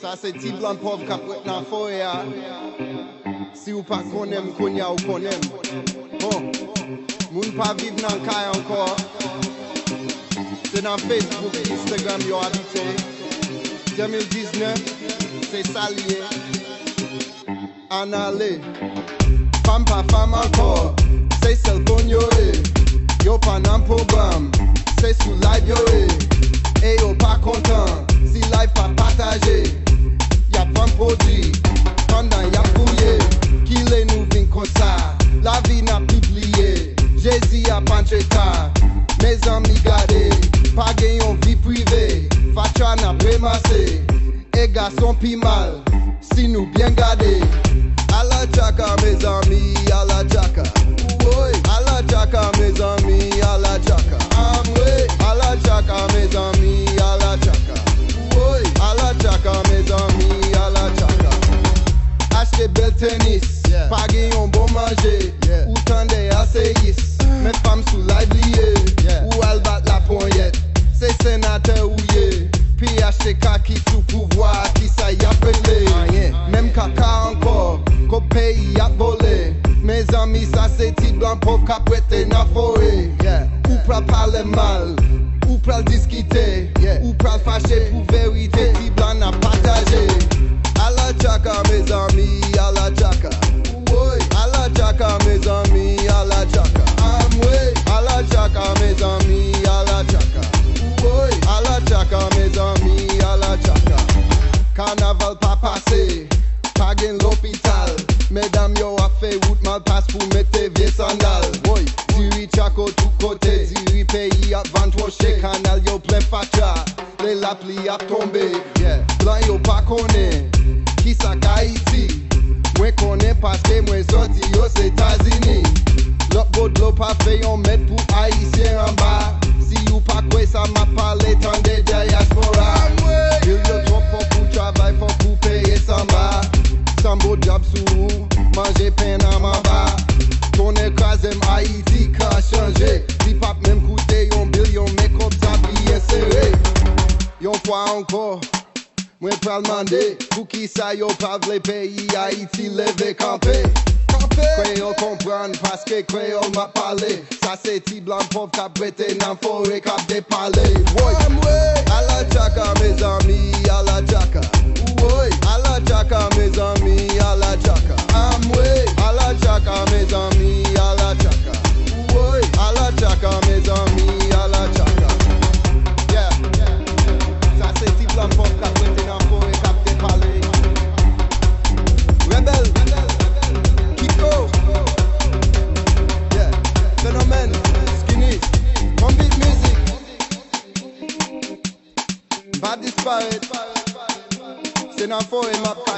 Ça c'est ti blanc pauvre qui prête dans forêt. Si ou pas connaît, konya ou connaît. Bon, moun pas vivre dans caille encore. C'est dans Facebook, Instagram yo habité. 2019, c'est salié. En aller. Femme pas femme encore. C'est celle qu'on yo est. Yo pas dans programme. C'est sous live yo est. Et yo pas content. Si live pas partagé. Y'a pas produit. Pendant y'a fouillé. Qui les nous vient comme ça. La vie n'a publié. Jésus a penché tard. Mes amis gardés. Pas gagné en vie privée. Facha n'a prémassé. Et garçon pi mal. Si nous bien gardés. À la chaka mes amis. À la chaka. À la chaka mes amis. À la chaka. À la chaka mes amis. À la chaka. À la chaka mes amis. À la chaka. Acheter bel tennis. Pas gagné en bon manger. Ou tendez asséisses. Mes femmes sous liblier. Ou elle bat la poignette. C'est sénateur ou yé. Puis acheter kaki sous pouvoir. Qui ça y a pelé. Même caca encore. Qu'au pays a volé. Mes amis, ça c'est ti blanc pauvre qu'a prêté dans forêt. Ou pral parler mal. Ou pral discuter. Ou pral fâcher pour vérité. Ti blanc n'a partagé. À la chaka mes amis. À la chaka. À la chaka mes amis. À la chaka. À la chaka mes amis. À la chaka. À la chaka mes amis. À la chaka. Carnaval pas passé. Pas gain l'hôpital. Mesdames yo a fait route mal passe pour mettre vieux sandales. Diri chako tout côté. Diri pays a ventroché. Canal yo plein facha. Les lapli a tombé. Blanc yo pas connaît. Qui sa Haïti. Moi connais parce que moi sorti aux États-Unis. L'autre bout de l'eau pas fait on met pour haïtien en bas. Si ou pas quoi ça m'a parlé tant de diaspora. Il y trop fort pour travail, faut pour payer sans bas. Sans beau job sous, manger pain en ma bas. Ton écrasé Haïti qu'a changé. Si pas même coûté yon bill, yon make-up ça bien serré. Yon fois encore. Moi pral demander pour qui ça yo pas vle pays Haïti levé campé. Créole comprendre parce que créole m'a parlé. Ça c'est ti blanc pauvre qu'a prêté dans forêt qu'a déparlé. À la chaka mes amis, à la chaka. À la chaka mes amis, à la chaka. À la chaka mes amis, à la chaka. À la chaka mes amis, à la chaka. Ça c'est ti blanc pauvre qu'a prêté dans forêt qu'a déparlé. Rebelle. Phénomène, skinny, mon beat music. Pas disparaître. C'est dans le forêt ma page.